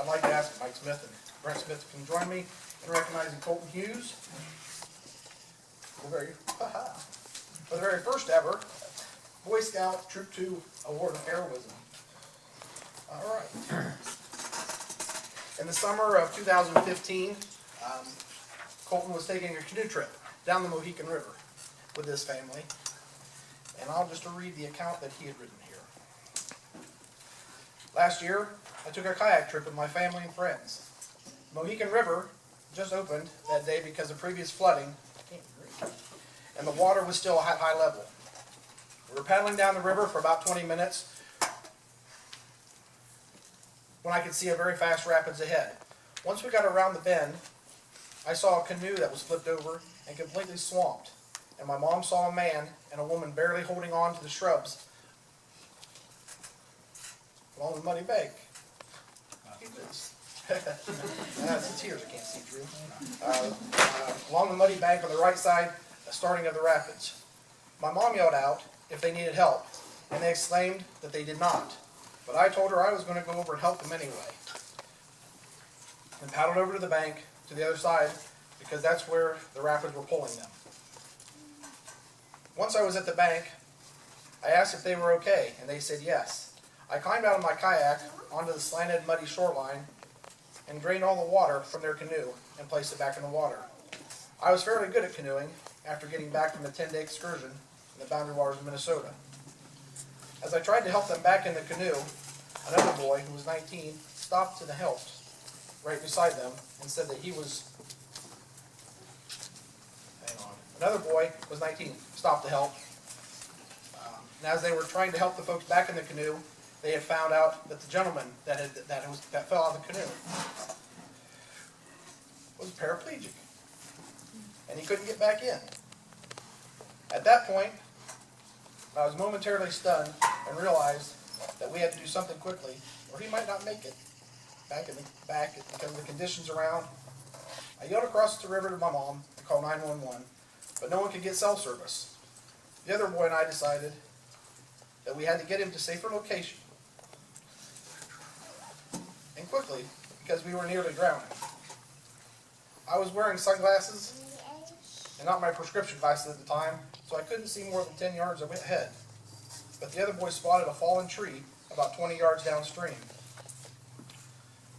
I'd like to ask Mike Smith and Brent Smith to come join me in recognizing Colton Hughes for the very first ever Boy Scout Troop 2 Award of Heroism. All right. In the summer of 2015, Colton was taking a canoe trip down the Mohican River with his family, and I'll just read the account that he had written here. Last year, I took a kayak trip with my family and friends. The Mohican River just opened that day because of previous flooding, and the water was still at high level. We were paddling down the river for about 20 minutes when I could see a very fast rapids ahead. Once we got around the bend, I saw a canoe that was flipped over and completely swamped, and my mom saw a man and a woman barely holding on to the shrubs along the muddy bank. That's the tears I can't see through. Along the muddy bank on the right side, the starting of the rapids. My mom yelled out if they needed help, and they exclaimed that they did not. But I told her I was going to go over and help them anyway, and paddled over to the bank to the other side because that's where the rapids were pulling them. Once I was at the bank, I asked if they were okay, and they said yes. I climbed out of my kayak onto the slanted, muddy shoreline and drained all the water from their canoe and placed it back in the water. I was fairly good at canoeing after getting back from a 10-day excursion in the boundary waters of Minnesota. As I tried to help them back in the canoe, another boy who was 19 stopped and helped right beside them and said that he was... Another boy was 19, stopped to help. And as they were trying to help the folks back in the canoe, they had found out that the gentleman that fell out of the canoe was paraplegic, and he couldn't get back in. At that point, I was momentarily stunned and realized that we had to do something quickly, or he might not make it back because of the conditions around. I yelled across the river to my mom to call 911, but no one could get cell service. The other boy and I decided that we had to get him to safer location, and quickly, because we were nearly drowning. I was wearing sunglasses and not my prescription glasses at the time, so I couldn't see more than 10 yards ahead. But the other boy spotted a fallen tree about 20 yards downstream.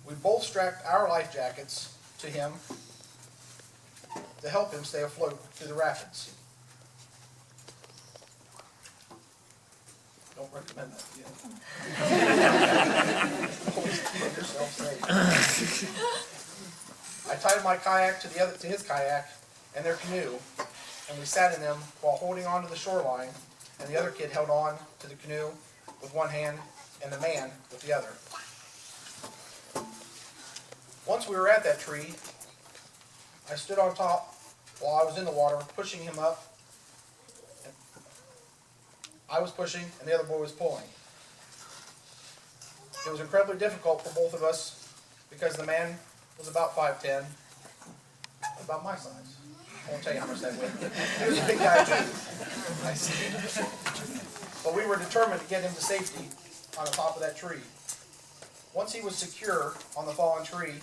We both strapped our life jackets to him to help him stay afloat through the rapids. Don't recommend that again. Always keep yourself safe. I tied my kayak to his kayak and their canoe, and we sat in them while holding on to the shoreline, and the other kid held on to the canoe with one hand and the man with the other. Once we were at that tree, I stood on top while I was in the water, pushing him up. I was pushing, and the other boy was pulling. It was incredibly difficult for both of us because the man was about 5'10", about my size. I won't tell you how much that weighed. He was a big guy too. I see. But we were determined to get him to safety on the top of that tree. Once he was secure on the fallen tree,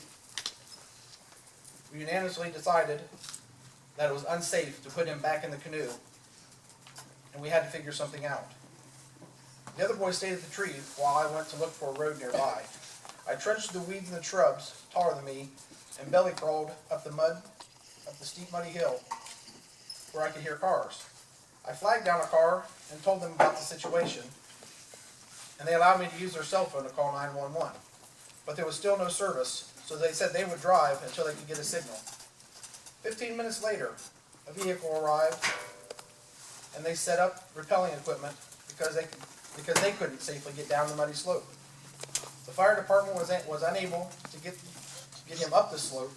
we unanimously decided that it was unsafe to put him back in the canoe, and we had to figure something out. The other boy stayed at the tree while I went to look for a road nearby. I trudged through the weeds and the shrubs taller than me and belly crawled up the steep muddy hill where I could hear cars. I flagged down a car and told them about the situation, and they allowed me to use their cell phone to call 911. But there was still no service, so they said they would drive until they could get a signal. 15 minutes later, a vehicle arrived, and they set up rappelling equipment because they couldn't safely get down the muddy slope. The fire department was unable to get him up the slope,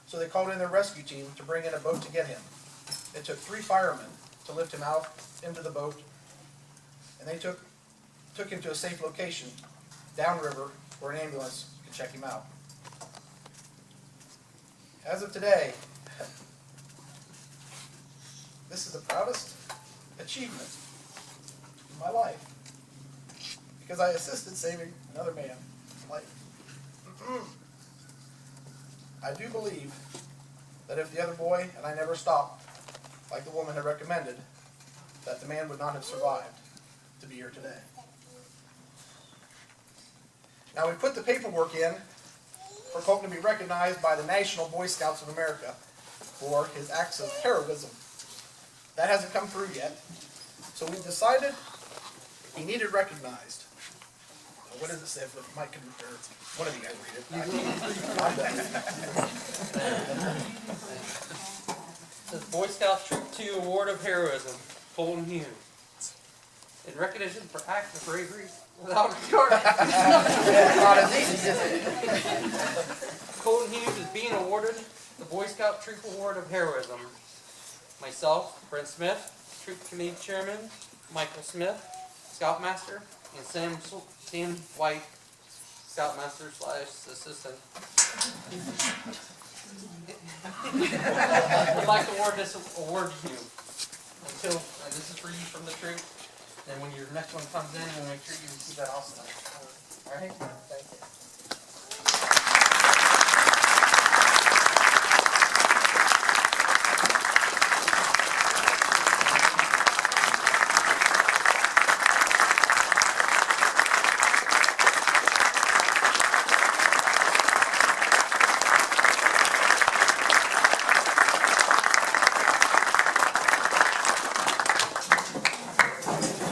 so they called in their rescue team to bring in a boat to get him. It took 3 firemen to lift him out into the boat, and they took him to a safe location downriver where an ambulance could check him out. As of today, this is the proudest achievement in my life because I assisted saving another man's life. I do believe that if the other boy and I never stopped, like the woman had recommended, that the man would not have survived to be here today. Now, we put the paperwork in for Colton to be recognized by the National Boy Scouts of America for his acts of heroism. That hasn't come through yet, so we decided he needed recognized. What does it say? If Mike can, or one of you guys read it. The Boy Scout Troop 2 Award of Heroism, Colton Hughes. In recognition for acts of bravery without regard. Not as easy, is it? Colton Hughes is being awarded the Boy Scout Troop Award of Heroism. Myself, Brent Smith, Troop Committee Chairman, Michael Smith, Scoutmaster, and Sam White, Scoutmaster / assistant. We'd like to award this award to you. Until this is for you from the troop. And when your next one comes in, we'll make sure you receive that also. All right? Thank you.